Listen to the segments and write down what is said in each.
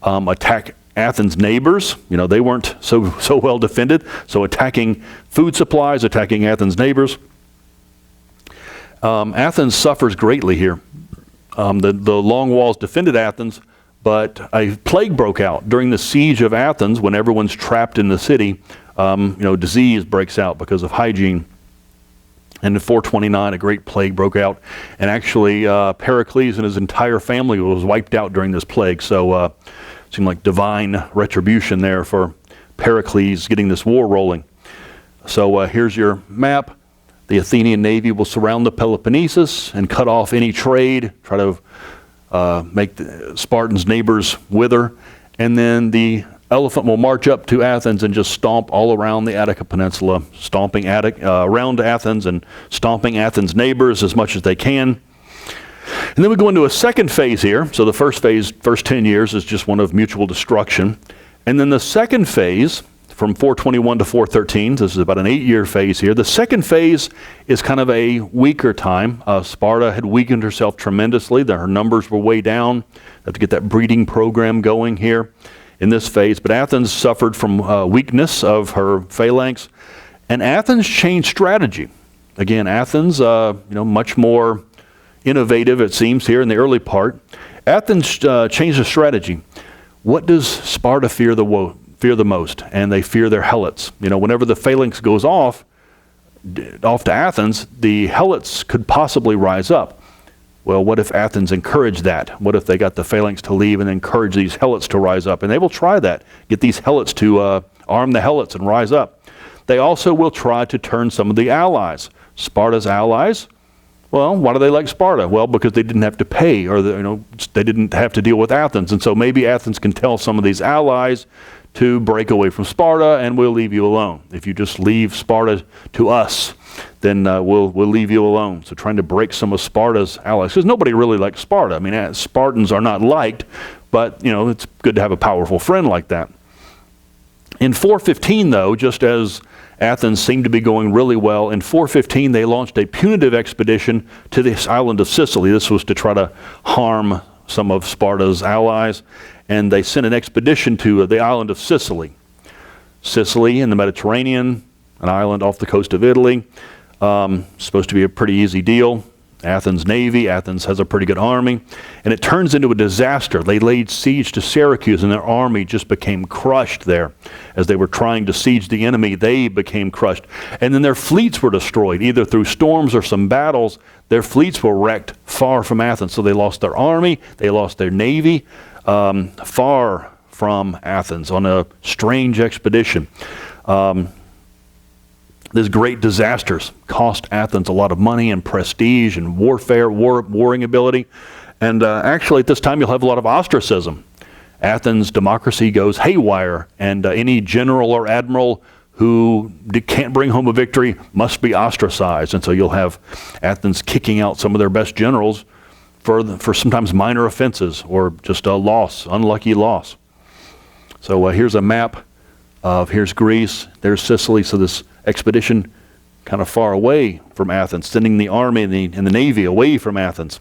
attack Athens' neighbors. They weren't so well defended, so attacking food supplies, attacking Athens' neighbors. Athens suffers greatly here. The long walls defended Athens, but a plague broke out during the siege of Athens. When everyone's trapped in the city, disease breaks out because of hygiene. And in 429, a great plague broke out, and actually Pericles and his entire family was wiped out during this plague. So it seemed like divine retribution there for Pericles getting this war rolling. So here's your map. The Athenian navy will surround the Peloponnesus and cut off any trade, try to make the Spartans' neighbors wither. And then the elephant will march up to Athens and just stomp all around the Attica Peninsula, stomping around Athens and stomping Athens' neighbors as much as they can. And then we go into a second phase here. So the first phase, first 10 years, is just one of mutual destruction. And then the second phase, from 421 to 413, this is about an 8-year phase here. The second phase is kind of a weaker time. Sparta had weakened herself tremendously. Her numbers were way down. They have to get that breeding program going here in this phase. But Athens suffered from weakness of her phalanx. And Athens changed strategy. Again, Athens, much more innovative, it seems, here in the early part. Athens changed the strategy. What does Sparta fear the most? And they fear their helots. Whenever the phalanx goes off to Athens, the helots could possibly rise up. Well, what if Athens encouraged that? What if they got the phalanx to leave and encourage these helots to rise up? And they will try that, get these helots to arm the helots and rise up. They also will try to turn some of the allies. Sparta's allies, well, why do they like Sparta? Well, because they didn't have to pay, or they didn't have to deal with Athens. And so maybe Athens can tell some of these allies to break away from Sparta, and we'll leave you alone. If you just leave Sparta to us, then we'll leave you alone. So trying to break some of Sparta's allies, because nobody really likes Sparta. I mean, Spartans are not liked, but it's good to have a powerful friend like that. In 415, though, just as Athens seemed to be going really well, in 415 they launched a punitive expedition to this island of Sicily. This was to try to harm some of Sparta's allies, and they sent an expedition to the island of Sicily. Sicily in the Mediterranean, an island off the coast of Italy. Supposed to be a pretty easy deal. Athens' navy, Athens has a pretty good army, and it turns into a disaster. They laid siege to Syracuse, and their army just became crushed there. As they were trying to siege the enemy, they became crushed. And then their fleets were destroyed, either through storms or some battles. Their fleets were wrecked far from Athens, so they lost their army, they lost their navy, far from Athens on a strange expedition. These great disasters cost Athens a lot of money and prestige and warring ability. And actually at this time you'll have a lot of ostracism. Athens' democracy goes haywire, and any general or admiral who can't bring home a victory must be ostracized. And so you'll have Athens kicking out some of their best generals for sometimes minor offenses or just a loss, unlucky loss. So here's a map of, here's Greece, there's Sicily. So this expedition kind of far away from Athens, sending the army and the navy away from Athens.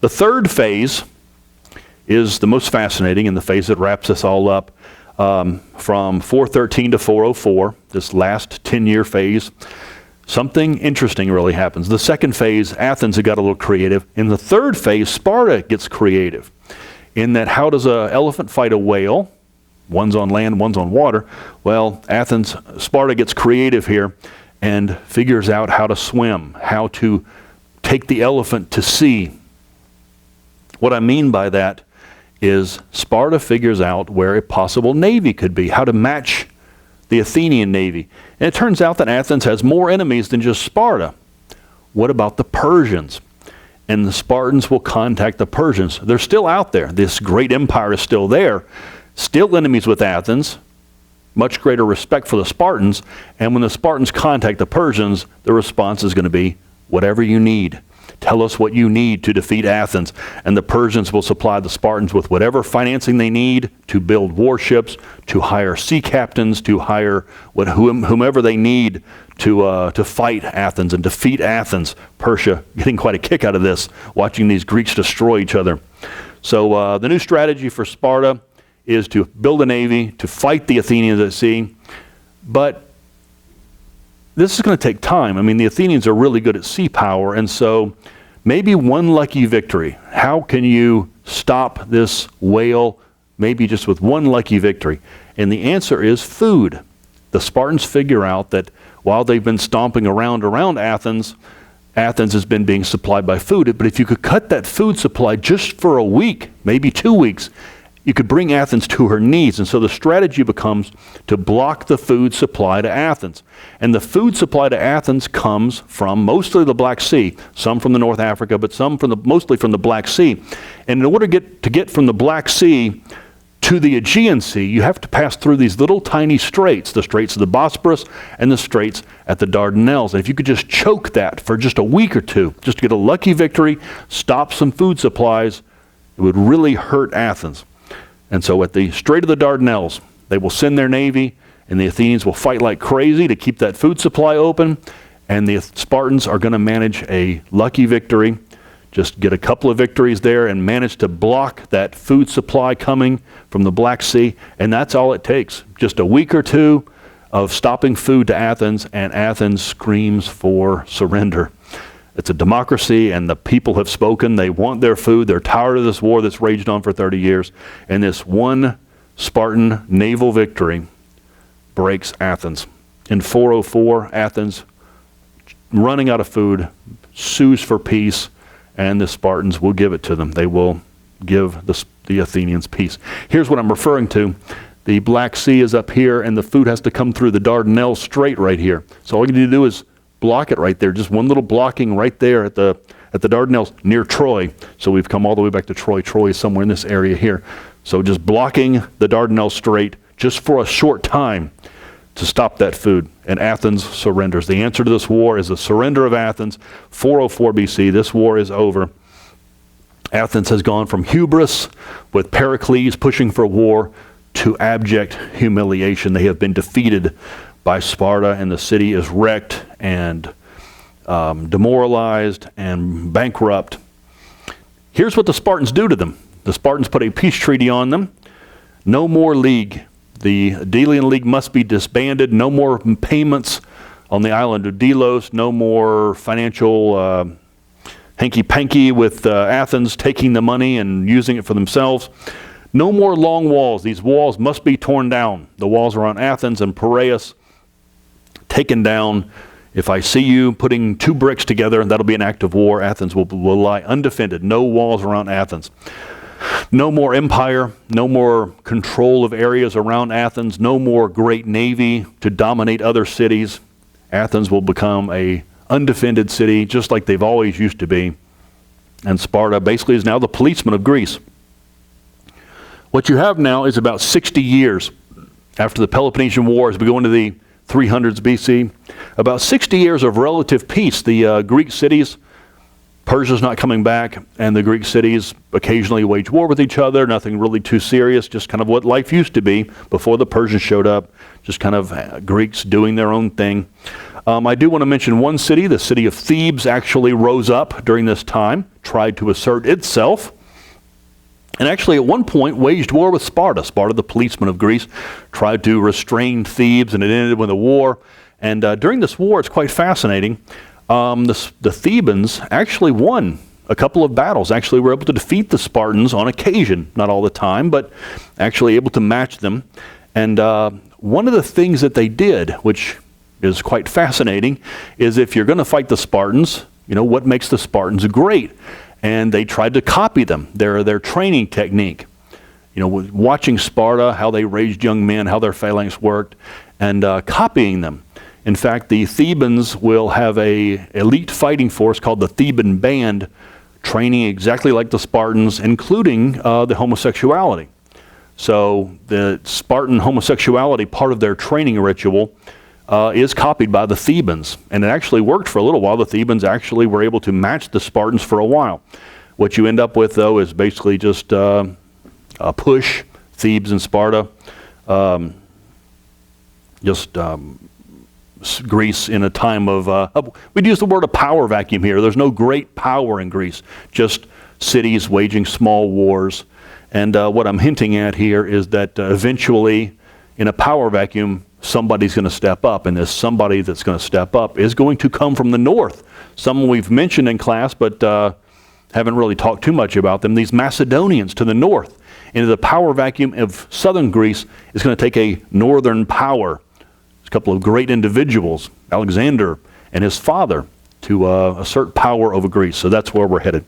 The third phase is the most fascinating, and the phase that wraps us all up from 413 to 404, this last 10-year phase. Something interesting really happens. The second phase, Athens had got a little creative. In the third phase, Sparta gets creative. In that, how does an elephant fight a whale? One's on land, one's on water. Well, Sparta gets creative here and figures out how to swim, how to take the elephant to sea. What I mean by that is Sparta figures out where a possible navy could be, how to match the Athenian navy. And it turns out that Athens has more enemies than just Sparta. What about the Persians? And the Spartans will contact the Persians. They're still out there. This great empire is still there. Still enemies with Athens, much greater respect for the Spartans, and when the Spartans contact the Persians, the response is going to be, whatever you need. Tell us what you need to defeat Athens. And the Persians will supply the Spartans with whatever financing they need to build warships, to hire sea captains, to hire whomever they need to fight Athens and defeat Athens. Persia getting quite a kick out of this, watching these Greeks destroy each other. So the new strategy for Sparta is to build a navy, to fight the Athenians at sea. But this is going to take time. I mean, the Athenians are really good at sea power, and so maybe one lucky victory. How can you stop this whale, maybe just with one lucky victory? And the answer is food. The Spartans figure out that while they've been stomping around Athens, Athens has been being supplied by food. But if you could cut that food supply just for a week, maybe 2 weeks, you could bring Athens to her knees. And so the strategy becomes to block the food supply to Athens. And the food supply to Athens comes from mostly the Black Sea, some from the North Africa, but mostly from the Black Sea. And in order to get from the Black Sea to the Aegean Sea, you have to pass through these little tiny straits, the straits of the Bosporus and the straits at the Dardanelles. And if you could just choke that for just a week or two, just to get a lucky victory, stop some food supplies, it would really hurt Athens. And so at the Strait of the Dardanelles, they will send their navy, and the Athenians will fight like crazy to keep that food supply open, and the Spartans are going to manage a lucky victory, just get a couple of victories there and manage to block that food supply coming from the Black Sea, and that's all it takes. Just a week or two of stopping food to Athens, and Athens screams for surrender. It's a democracy, and the people have spoken. They want their food. They're tired of this war that's raged on for 30 years. And this one Spartan naval victory breaks Athens. In 404, Athens, running out of food, sues for peace, and the Spartans will give it to them. They will give the Athenians peace. Here's what I'm referring to. The Black Sea is up here, and the food has to come through the Dardanelles Strait right here. So all you need to do is block it right there. Just one little blocking right there at the Dardanelles near Troy. So we've come all the way back to Troy. Troy is somewhere in this area here. So just blocking the Dardanelles Strait just for a short time to stop that food. And Athens surrenders. The answer to this war is the surrender of Athens, 404 BC. This war is over. Athens has gone from hubris with Pericles pushing for war to abject humiliation. They have been defeated by Sparta, and the city is wrecked and demoralized and bankrupt. Here's what the Spartans do to them. The Spartans put a peace treaty on them. No more league. The Delian League must be disbanded. No more payments on the island of Delos. No more financial hanky-panky with Athens taking the money and using it for themselves. No more long walls. These walls must be torn down. The walls around Athens and Piraeus taken down. If I see you putting 2 bricks together, that'll be an act of war. Athens will lie undefended. No walls around Athens. No more empire. No more control of areas around Athens. No more great navy to dominate other cities. Athens will become a undefended city, just like they've always used to be. And Sparta basically is now the policeman of Greece. What you have now is about 60 years after the Peloponnesian War, as we go into the 300s BC, about 60 years of relative peace. The Greek cities, Persia's not coming back, and the Greek cities occasionally wage war with each other, nothing really too serious, just kind of what life used to be before the Persians showed up, just kind of Greeks doing their own thing. I do want to mention one city. The city of Thebes actually rose up during this time, tried to assert itself, and actually at one point waged war with Sparta. Sparta, the policeman of Greece, tried to restrain Thebes, and it ended with a war. And during this war, it's quite fascinating. The Thebans actually won a couple of battles, actually were able to defeat the Spartans on occasion, not all the time, but actually able to match them. And one of the things that they did, which is quite fascinating, is if you're going to fight the Spartans, you know, what makes the Spartans great? And they tried to copy them, their training technique. You know, watching Sparta, how they raised young men, how their phalanx worked, and copying them. In fact, the Thebans will have a elite fighting force called the Theban Band, training exactly like the Spartans, including the homosexuality. So the Spartan homosexuality, part of their training ritual, is copied by the Thebans. And it actually worked for a little while. The Thebans actually were able to match the Spartans for a while. What you end up with, though, is basically just a push, Thebes and Sparta, Greece in a time of, we'd use the word a power vacuum here. There's no great power in Greece, just cities waging small wars. And what I'm hinting at here is that eventually, in a power vacuum, somebody's going to step up, and this somebody that's going to step up is going to come from the north. Someone we've mentioned in class, but haven't really talked too much about them. These Macedonians to the north. Into the power vacuum of southern Greece is going to take a northern power. There's a couple of great individuals, Alexander and his father, to assert power over Greece. So that's where we're headed.